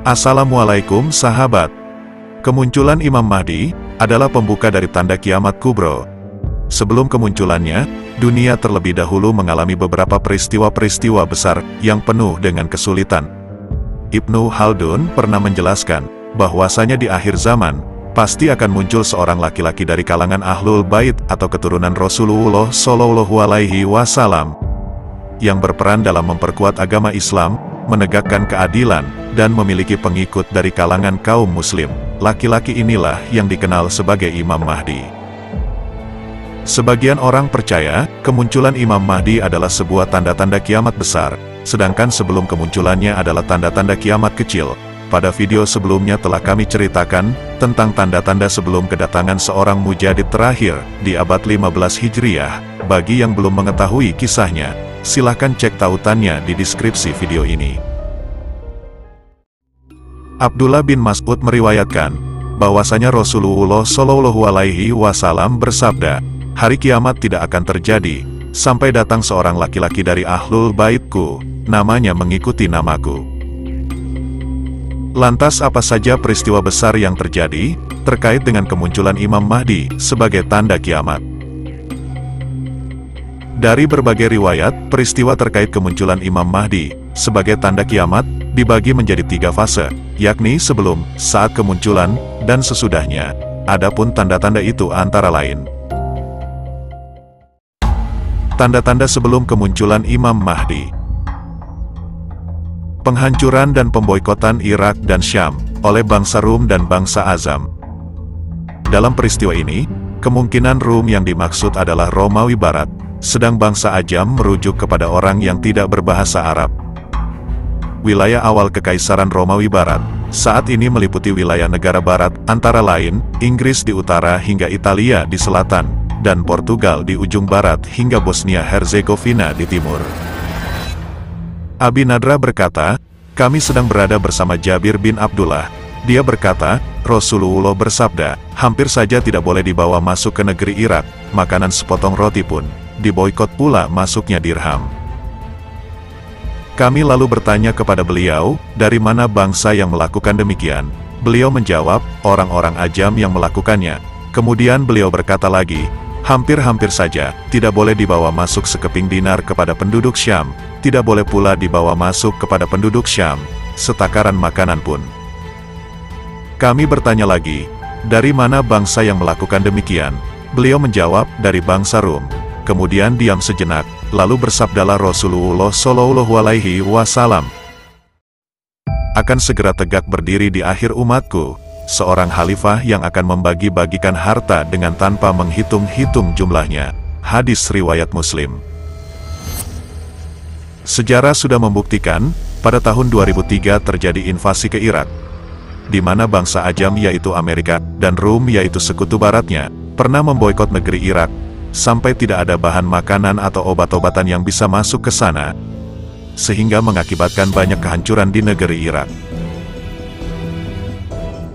Assalamualaikum sahabat. Kemunculan Imam Mahdi adalah pembuka dari tanda kiamat kubro. Sebelum kemunculannya, dunia terlebih dahulu mengalami beberapa peristiwa-peristiwa besar yang penuh dengan kesulitan. Ibnu Khaldun pernah menjelaskan bahwasanya di akhir zaman pasti akan muncul seorang laki-laki dari kalangan Ahlul Bait atau keturunan Rasulullah Shallallahu Alaihi Wasallam yang berperan dalam memperkuat agama Islam, menegakkan keadilan, dan memiliki pengikut dari kalangan kaum muslim. Laki-laki inilah yang dikenal sebagai Imam Mahdi. Sebagian orang percaya, kemunculan Imam Mahdi adalah sebuah tanda-tanda kiamat besar, sedangkan sebelum kemunculannya adalah tanda-tanda kiamat kecil. Pada video sebelumnya telah kami ceritakan tentang tanda-tanda sebelum kedatangan seorang mujadid terakhir di abad 15 Hijriah. Bagi yang belum mengetahui kisahnya, silahkan cek tautannya di deskripsi video ini. Abdullah bin Mas'ud meriwayatkan bahwasanya Rasulullah Shallallahu Alaihi Wasallam bersabda, hari kiamat tidak akan terjadi sampai datang seorang laki-laki dari Ahlul Baitku, namanya mengikuti namaku. Lantas apa saja peristiwa besar yang terjadi terkait dengan kemunculan Imam Mahdi sebagai tanda kiamat? Dari berbagai riwayat, peristiwa terkait kemunculan Imam Mahdi sebagai tanda kiamat dibagi menjadi 3 fase, yakni sebelum, saat kemunculan, dan sesudahnya. Adapun tanda-tanda itu antara lain: tanda-tanda sebelum kemunculan Imam Mahdi. Penghancuran dan pemboikotan Irak dan Syam oleh bangsa Rum dan bangsa Azam. Dalam peristiwa ini, kemungkinan Rum yang dimaksud adalah Romawi Barat, sedang bangsa Ajam merujuk kepada orang yang tidak berbahasa Arab. Wilayah awal Kekaisaran Romawi Barat saat ini meliputi wilayah negara barat, antara lain, Inggris di utara hingga Italia di selatan, dan Portugal di ujung barat hingga Bosnia-Herzegovina di timur. Abi Nadra berkata, kami sedang berada bersama Jabir bin Abdullah. Dia berkata, Rasulullah bersabda, hampir saja tidak boleh dibawa masuk ke negeri Irak, makanan sepotong roti pun diboikot pula masuknya dirham. Kami lalu bertanya kepada beliau, dari mana bangsa yang melakukan demikian? Beliau menjawab, orang-orang Ajam yang melakukannya. Kemudian beliau berkata lagi, hampir-hampir saja, tidak boleh dibawa masuk sekeping dinar kepada penduduk Syam, tidak boleh pula dibawa masuk kepada penduduk Syam, setakaran makanan pun. Kami bertanya lagi, dari mana bangsa yang melakukan demikian? Beliau menjawab, dari bangsa Rum. Kemudian diam sejenak, lalu bersabdalah Rasulullah Shallallahu Alaihi Wasallam, akan segera tegak berdiri di akhir umatku seorang khalifah yang akan membagi-bagikan harta dengan tanpa menghitung-hitung jumlahnya. Hadis riwayat Muslim. Sejarah sudah membuktikan, pada tahun 2003 terjadi invasi ke Irak, di mana bangsa Ajam yaitu Amerika, dan Rum yaitu sekutu baratnya, pernah memboikot negeri Irak, sampai tidak ada bahan makanan atau obat-obatan yang bisa masuk ke sana, sehingga mengakibatkan banyak kehancuran di negeri Irak.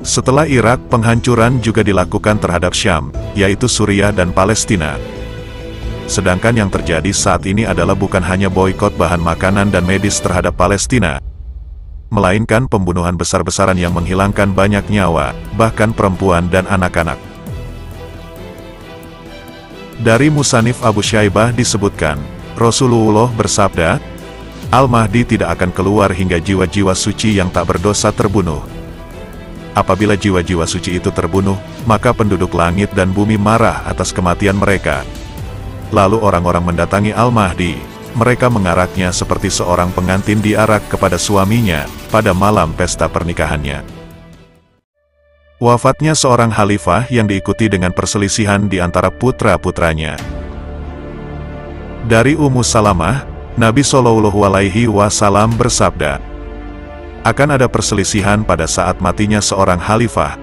Setelah Irak, penghancuran juga dilakukan terhadap Syam, yaitu Suriah dan Palestina. Sedangkan yang terjadi saat ini adalah bukan hanya boikot bahan makanan dan medis terhadap Palestina, melainkan pembunuhan besar-besaran yang menghilangkan banyak nyawa, bahkan perempuan dan anak-anak. Dari Musanif Abu Syaibah disebutkan, Rasulullah bersabda, Al-Mahdi tidak akan keluar hingga jiwa-jiwa suci yang tak berdosa terbunuh. Apabila jiwa-jiwa suci itu terbunuh, maka penduduk langit dan bumi marah atas kematian mereka. Lalu orang-orang mendatangi Al-Mahdi, mereka mengaraknya seperti seorang pengantin diarak kepada suaminya pada malam pesta pernikahannya. Wafatnya seorang khalifah yang diikuti dengan perselisihan di antara putra-putranya. Dari Ummu Salamah, Nabi Shallallahu Alaihi Wasallam bersabda, akan ada perselisihan pada saat matinya seorang khalifah.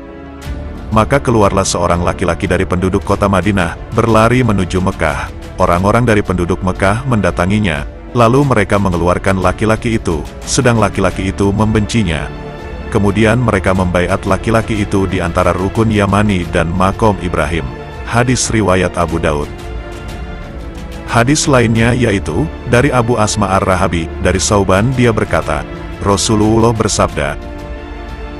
Maka keluarlah seorang laki-laki dari penduduk kota Madinah, berlari menuju Mekah. Orang-orang dari penduduk Mekah mendatanginya, lalu mereka mengeluarkan laki-laki itu, sedang laki-laki itu membencinya. Kemudian mereka membaiat laki-laki itu di antara rukun Yamani dan Makom Ibrahim. Hadis riwayat Abu Daud. Hadis lainnya yaitu, dari Abu Asma Ar-Rahabi, dari Sauban dia berkata, Rasulullah bersabda,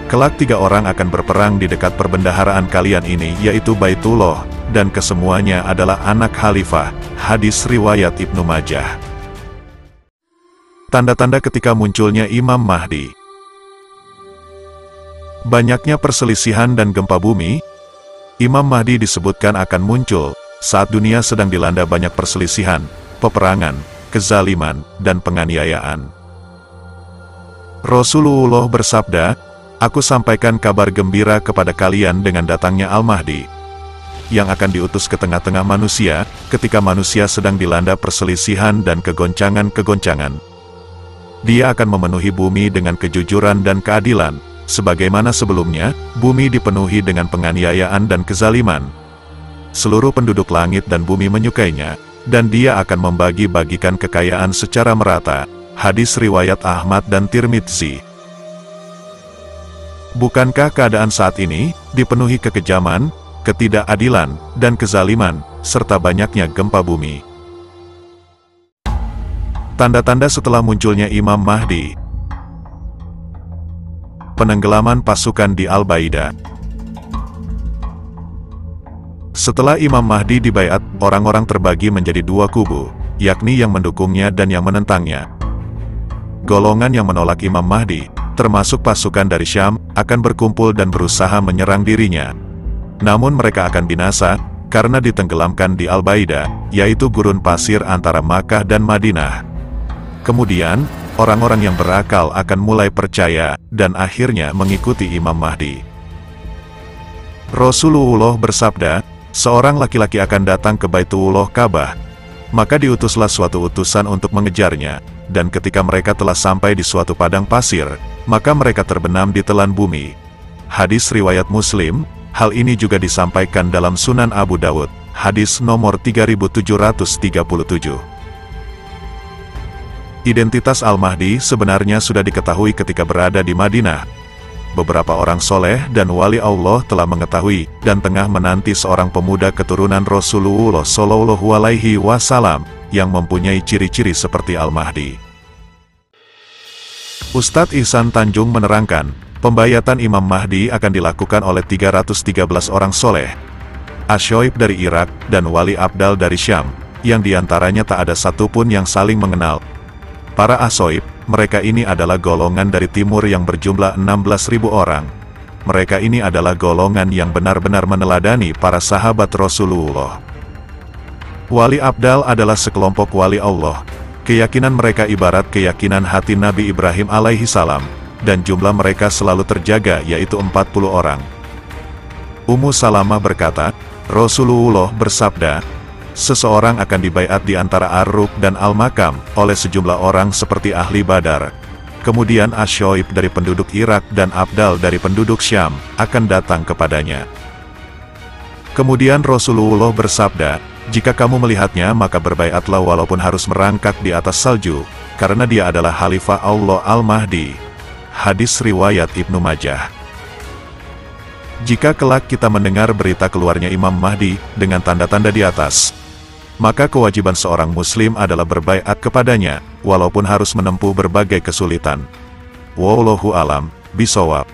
Kelak 3 orang akan berperang di dekat perbendaharaan kalian ini, yaitu Baitullah, dan kesemuanya adalah anak khalifah. Hadis riwayat Ibnu Majah. Tanda-tanda ketika munculnya Imam Mahdi. Banyaknya perselisihan dan gempa bumi. Imam Mahdi disebutkan akan muncul saat dunia sedang dilanda banyak perselisihan, peperangan, kezaliman, dan penganiayaan. Rasulullah bersabda, "Aku sampaikan kabar gembira kepada kalian dengan datangnya Al-Mahdi, yang akan diutus ke tengah-tengah manusia, ketika manusia sedang dilanda perselisihan dan kegoncangan-kegoncangan. Dia akan memenuhi bumi dengan kejujuran dan keadilan, sebagaimana sebelumnya, bumi dipenuhi dengan penganiayaan dan kezaliman. Seluruh penduduk langit dan bumi menyukainya, dan dia akan membagi-bagikan kekayaan secara merata." Hadis riwayat Ahmad dan Tirmidzi. Bukankah keadaan saat ini dipenuhi kekejaman, ketidakadilan, dan kezaliman, serta banyaknya gempa bumi? Tanda-tanda setelah munculnya Imam Mahdi. Penenggelaman pasukan di Al-Baidah. Setelah Imam Mahdi dibaiat, orang-orang terbagi menjadi 2 kubu, yakni yang mendukungnya dan yang menentangnya. Golongan yang menolak Imam Mahdi, termasuk pasukan dari Syam, akan berkumpul dan berusaha menyerang dirinya. Namun mereka akan binasa, karena ditenggelamkan di Al-Baidah, yaitu gurun pasir antara Makkah dan Madinah. Kemudian, orang-orang yang berakal akan mulai percaya, dan akhirnya mengikuti Imam Mahdi. Rasulullah bersabda, "Seorang laki-laki akan datang ke Baitullah Ka'bah, maka diutuslah suatu utusan untuk mengejarnya, dan ketika mereka telah sampai di suatu padang pasir, maka mereka terbenam di telan bumi." Hadis riwayat Muslim. Hal ini juga disampaikan dalam Sunan Abu Dawud, hadis nomor 3737. Identitas Al-Mahdi sebenarnya sudah diketahui ketika berada di Madinah. Beberapa orang soleh dan wali Allah telah mengetahui, dan tengah menanti seorang pemuda keturunan Rasulullah Shallallahu Alaihi Wasallam, yang mempunyai ciri-ciri seperti Al-Mahdi. Ustadz Ihsan Tanjung menerangkan, pembayatan Imam Mahdi akan dilakukan oleh 313 orang soleh, Asy-Syaib dari Irak, dan Wali Abdal dari Syam, yang diantaranya tak ada satupun yang saling mengenal. Para Asy-Syaib, mereka ini adalah golongan dari timur yang berjumlah 16.000 orang. Mereka ini adalah golongan yang benar-benar meneladani para sahabat Rasulullah. Wali Abdal adalah sekelompok wali Allah. Keyakinan mereka ibarat keyakinan hati Nabi Ibrahim alaihi salam, dan jumlah mereka selalu terjaga, yaitu 40 orang. Ummu Salamah berkata, Rasulullah bersabda, "Seseorang akan dibaiat di antara Ar-Ruk dan Al-Makam oleh sejumlah orang seperti ahli Badar. Kemudian Asy-Syaib dari penduduk Irak dan Abdal dari penduduk Syam akan datang kepadanya." Kemudian Rasulullah bersabda, "Jika kamu melihatnya maka berbaiatlah walaupun harus merangkak di atas salju, karena dia adalah Khalifah Allah Al-Mahdi." Hadis riwayat Ibnu Majah. Jika kelak kita mendengar berita keluarnya Imam Mahdi dengan tanda-tanda di atas, maka kewajiban seorang muslim adalah berbaiat kepadanya, walaupun harus menempuh berbagai kesulitan. Wallahu alam, bishawab.